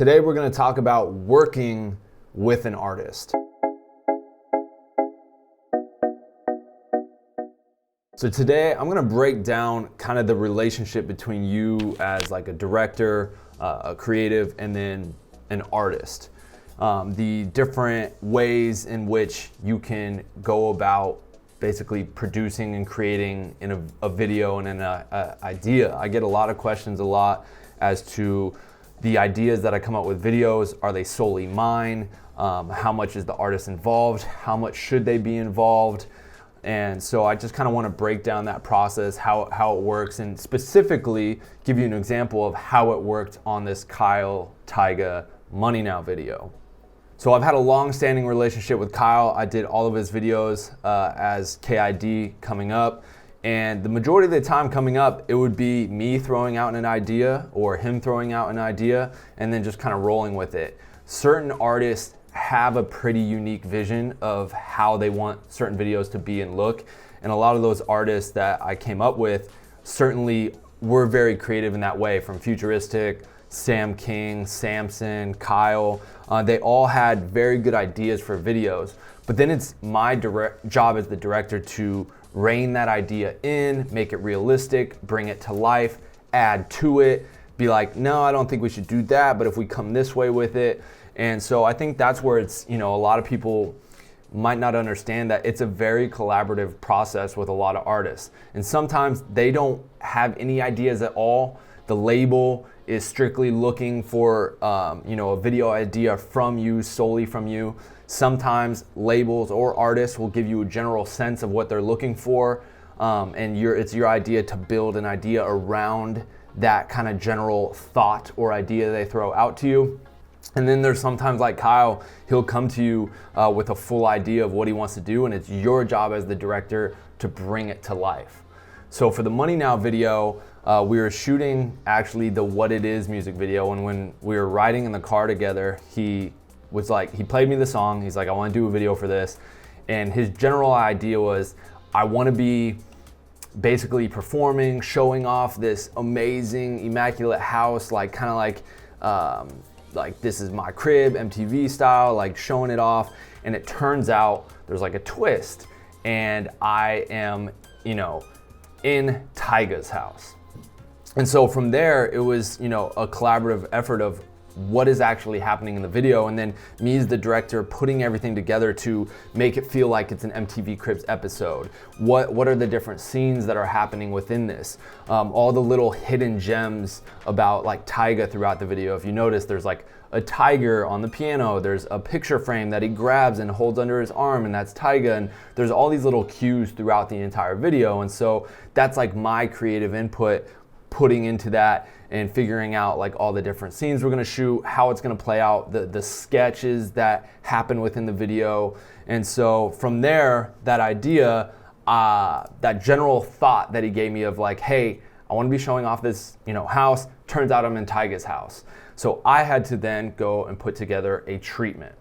Today we're going to talk about working with an artist. So today I'm going to break down kind of the relationship between you as like a director, a creative, and then an artist. The different ways in which you can go about basically producing and creating in a video and an idea. I get a lot of questions as to the ideas that I come up with videos. Are they solely mine? How much is the artist involved? How much should they be involved? And so I just kind of want to break down that process, how it works, and specifically give you an example of how it worked on this Kyle Tyga Money Now video. So I've had a long-standing relationship with Kyle. I did all of his videos as KID coming up, and the majority of the time coming up, it would be me throwing out an idea or him throwing out an idea and then just kind of rolling with it. Certain artists have a pretty unique vision of how they want certain videos to be and look, and a lot of those artists that I came up with certainly were very creative in that way, from Futuristic, Sam King, Samson, Kyle. They all had very good ideas for videos, but then it's my job as the director to rein that idea in, make it realistic, bring it to life, add to it, be like, no, I don't think we should do that, but if we come this way with it. And so I think that's where it's, a lot of people might not understand that it's a very collaborative process with a lot of artists. And sometimes they don't have any ideas at all. The label is strictly looking for, a video idea from you, solely from you. Sometimes labels or artists will give you a general sense of what they're looking for, and it's your idea to build an idea around that kind of general thought or idea they throw out to you. And then there's sometimes like Kyle, he'll come to you with a full idea of what he wants to do, and it's your job as the director to bring it to life. So for the Money Now video, we were shooting actually the What It Is music video, and when we were riding in the car together, he played me the song. He's like, I want to do a video for this. And his general idea was, I want to be basically performing, showing off this amazing, immaculate house, like kind of like this is my crib, MTV style, like showing it off. And it turns out there's like a twist, and I am, in Tyga's house. And so from there, it was, a collaborative effort of what is actually happening in the video, and then me as the director putting everything together to make it feel like it's an MTV Cribs episode. What are the different scenes that are happening within this? All the little hidden gems about like Tyga throughout the video. If you notice, there's like a tiger on the piano, there's a picture frame that he grabs and holds under his arm, and that's Tyga, and there's all these little cues throughout the entire video. And so that's like my creative input, putting into that and figuring out like all the different scenes we're gonna shoot, how it's gonna play out, the sketches that happen within the video. And so from there, that idea, that general thought that he gave me of like, hey, I wanna be showing off this house, turns out I'm in Tyga's house. So I had to then go and put together a treatment.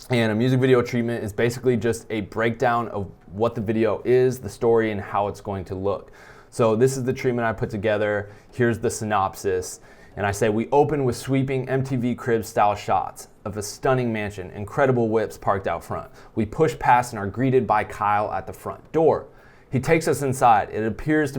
And a music video treatment is basically just a breakdown of what the video is, the story, and how it's going to look. So this is the treatment I put together. Here's the synopsis. And I say, we open with sweeping MTV Cribs style shots of a stunning mansion, incredible whips parked out front. We push past and are greeted by Kyle at the front door. He takes us inside. What appears to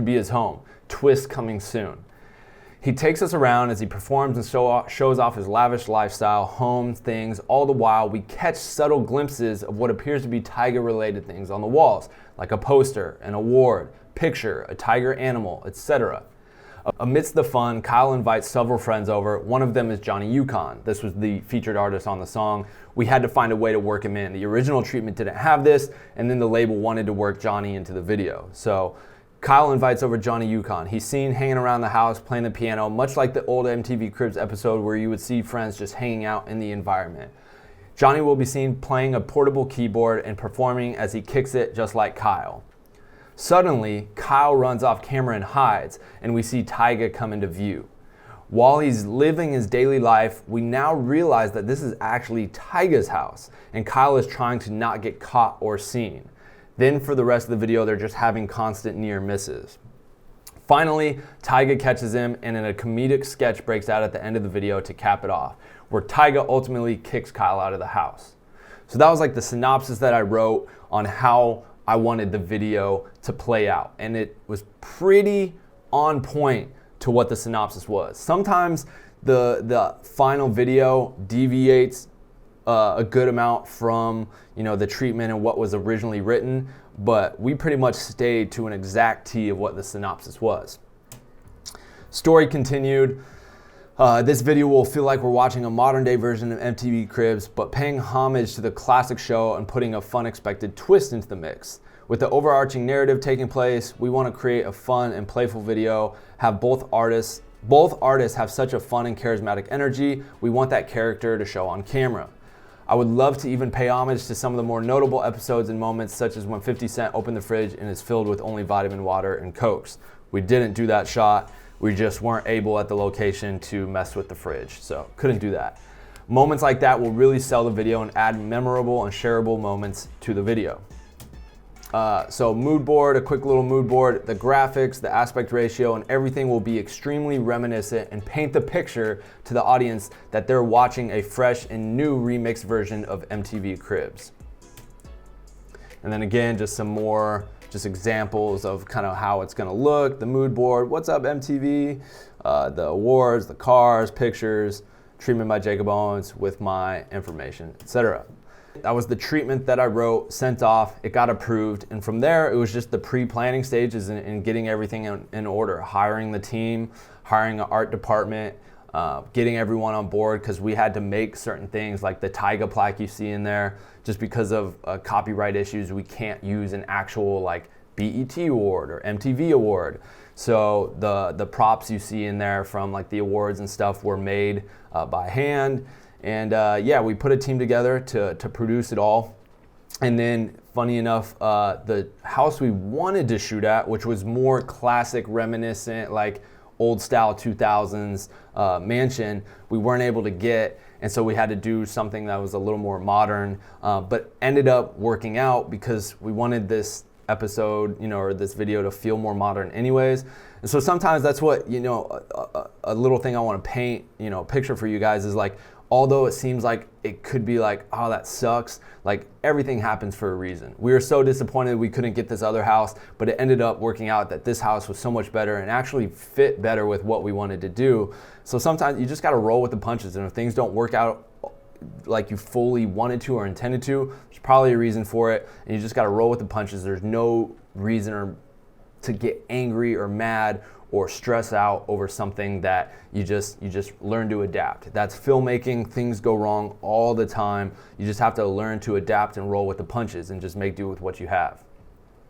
be his home. Twist coming soon. He takes us around as he performs and shows off his lavish lifestyle, home things. All the while, we catch subtle glimpses of what appears to be Tyga-related things on the walls, like a poster, an award, picture, a tiger animal, etc. Amidst the fun, Kyle invites several friends over. One of them is Johnny Yukon. This was the featured artist on the song. We had to find a way to work him in. The original treatment didn't have this, and then the label wanted to work Johnny into the video. So Kyle invites over Johnny Yukon. He's seen hanging around the house playing the piano, much like the old MTV Cribs episode where you would see friends just hanging out in the environment. Johnny will be seen playing a portable keyboard and performing as he kicks it just like Kyle. Suddenly, Kyle runs off camera and hides, and we see Tyga come into view. While he's living his daily life, we now realize that this is actually Tyga's house, and Kyle is trying to not get caught or seen. Then for the rest of the video, they're just having constant near misses. Finally, Tyga catches him, and a comedic sketch breaks out at the end of the video to cap it off, where Tyga ultimately kicks Kyle out of the house. So that was like the synopsis that I wrote on how I wanted the video to play out, and it was pretty on point to what the synopsis was. Sometimes the final video deviates a good amount from the treatment and what was originally written, but we pretty much stayed to an exact T of what the synopsis was. Story continued. This video will feel like we're watching a modern day version of MTV Cribs, but paying homage to the classic show and putting a fun expected twist into the mix. With the overarching narrative taking place, we want to create a fun and playful video, have both artists have such a fun and charismatic energy. We want that character to show on camera. I would love to even pay homage to some of the more notable episodes and moments, such as when 50 Cent opened the fridge and is filled with only vitamin water and Cokes. We didn't do that shot. We just weren't able at the location to mess with the fridge, so couldn't do that. Moments like that will really sell the video and add memorable and shareable moments to the video. So mood board, a quick little mood board, the graphics, the aspect ratio, and everything will be extremely reminiscent and paint the picture to the audience that they're watching a fresh and new remixed version of MTV Cribs. And then again, just some more examples of kind of how it's gonna look, the mood board, what's up MTV, the awards, the cars, pictures, treatment by Jakob Owens with my information, etc. That was the treatment that I wrote, sent off, it got approved, and from there it was just the pre-planning stages and getting everything in order, hiring the team, hiring an art department, getting everyone on board, because we had to make certain things like the Tyga plaque you see in there. Just because of copyright issues, we can't use an actual like BET award or MTV award. So the props you see in there from like the awards and stuff were made by hand. And yeah, we put a team together to produce it all. And then, funny enough, the house we wanted to shoot at, which was more classic, reminiscent, like old style 2000s mansion, we weren't able to get. And so we had to do something that was a little more modern, but ended up working out because we wanted this episode, or this video to feel more modern anyways. And so sometimes that's what, a little thing I want to paint, a picture for you guys is like, although it seems like it could be like, oh, that sucks, like everything happens for a reason. We were so disappointed we couldn't get this other house, but it ended up working out that this house was so much better and actually fit better with what we wanted to do. So sometimes you just got to roll with the punches, and if things don't work out like you fully wanted to or intended to, there's probably a reason for it, and you just got to roll with the punches. There's no reason to get angry or mad or stress out over something that you just learn to adapt. That's filmmaking. Things go wrong all the time. You just have to learn to adapt and roll with the punches and just make do with what you have.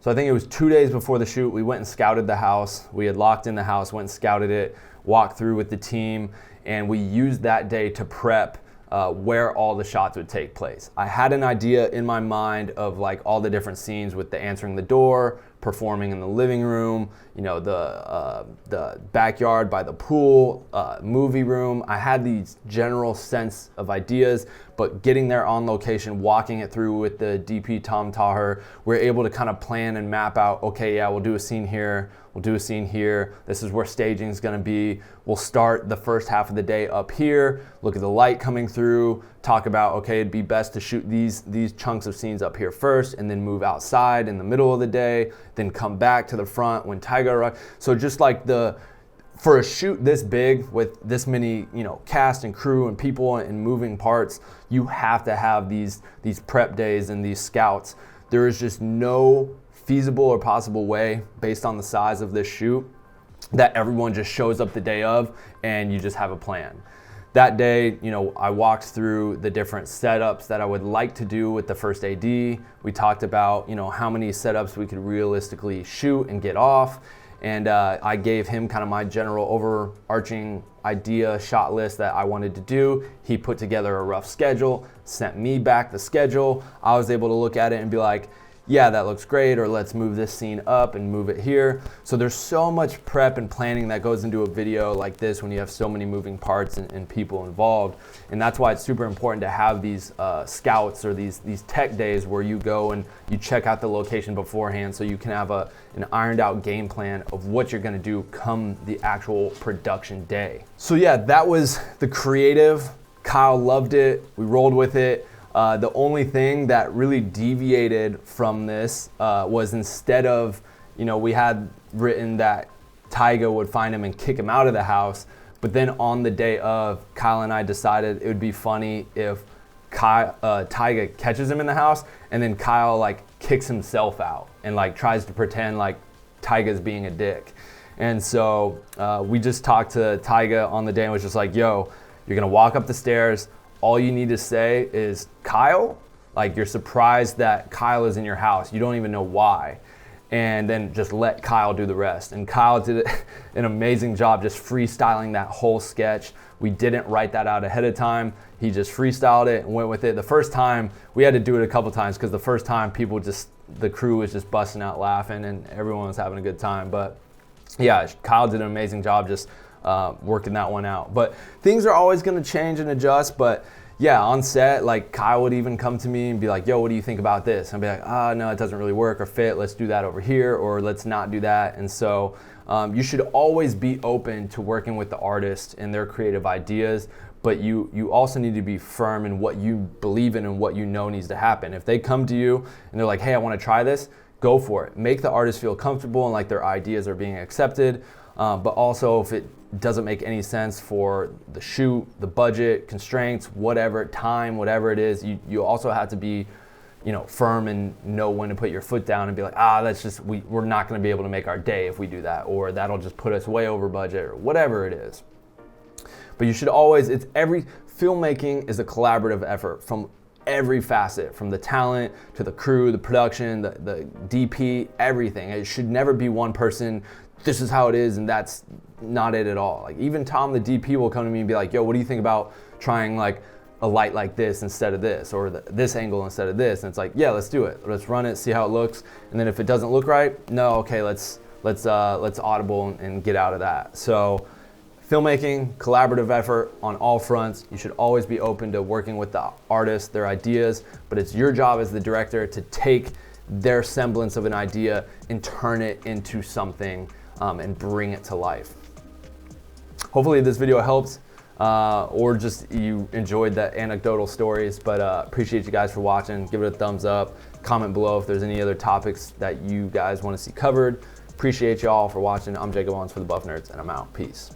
So I think it was 2 days before the shoot, we went and scouted the house. We had locked in the house, went and scouted it, walked through with the team, and we used that day to prep where all the shots would take place. I had an idea in my mind of like all the different scenes with the answering the door, performing in the living room, the backyard by the pool, movie room. I had these general sense of ideas, but getting there on location, walking it through with the DP Tom Taher, we're able to kind of plan and map out, okay, yeah, we'll do a scene here, we'll do a scene here, this is where staging is gonna be. We'll start the first half of the day up here, look at the light coming through, talk about, okay, it'd be best to shoot these chunks of scenes up here first and then move outside in the middle of the day, then come back to the front when Tyga arrives. So just like for a shoot this big with this many, cast and crew and people and moving parts, you have to have these prep days and these scouts. There is just no feasible or possible way, based on the size of this shoot, that everyone just shows up the day of and you just have a plan. That day, I walked through the different setups that I would like to do with the first AD. We talked about, how many setups we could realistically shoot and get off. And I gave him kind of my general overarching idea shot list that I wanted to do. He put together a rough schedule, sent me back the schedule. I was able to look at it and be like, yeah, that looks great, or let's move this scene up and move it here. So there's so much prep and planning that goes into a video like this when you have so many moving parts and people involved. And that's why it's super important to have these scouts or these tech days where you go and you check out the location beforehand so you can have an ironed out game plan of what you're gonna do come the actual production day. So yeah, that was the creative. Kyle loved it, we rolled with it. The only thing that really deviated from this was instead of, we had written that Tyga would find him and kick him out of the house, but then on the day of, Kyle and I decided it would be funny if Tyga catches him in the house and then Kyle like kicks himself out and like tries to pretend like Tyga's being a dick. And so we just talked to Tyga on the day and was just like, yo, you're gonna walk up the stairs. All you need to say is Kyle, like you're surprised that Kyle is in your house. You don't even know why. And then just let Kyle do the rest. And Kyle did an amazing job just freestyling that whole sketch. We didn't write that out ahead of time. He just freestyled it and went with it. The first time, we had to do it a couple times because the first time the crew was just busting out laughing and everyone was having a good time. But yeah, Kyle did an amazing job just working that one out. But things are always gonna change and adjust, but yeah, on set, like Kyle would even come to me and be like, yo, what do you think about this? And I'd be like, no, it doesn't really work or fit. Let's do that over here, or let's not do that. And so you should always be open to working with the artist and their creative ideas, but you also need to be firm in what you believe in and what you know needs to happen. If they come to you and they're like, hey, I wanna try this, go for it. Make the artist feel comfortable and like their ideas are being accepted. But also if it doesn't make any sense for the shoot, the budget, constraints, whatever, time, whatever it is, you also have to be, firm and know when to put your foot down and be like, we're not gonna be able to make our day if we do that, or that'll just put us way over budget, or whatever it is. But you should always, filmmaking is a collaborative effort from every facet, from the talent to the crew, the production, the DP, everything. It should never be one person, this is how it is, and that's not it at all. Like even Tom, the DP, will come to me and be like, yo, what do you think about trying like a light like this instead of this, or this angle instead of this? And it's like, yeah, let's do it. Let's run it, see how it looks. And then if it doesn't look right, no, okay, let's audible and get out of that. So filmmaking, collaborative effort on all fronts. You should always be open to working with the artist, their ideas, but it's your job as the director to take their semblance of an idea and turn it into something and bring it to life. Hopefully this video helps, or just you enjoyed the anecdotal stories, but appreciate you guys for watching. Give it a thumbs up, comment below if there's any other topics that you guys want to see covered. Appreciate y'all for watching. I'm Jakob Owens for the Buff Nerds, and I'm out. Peace.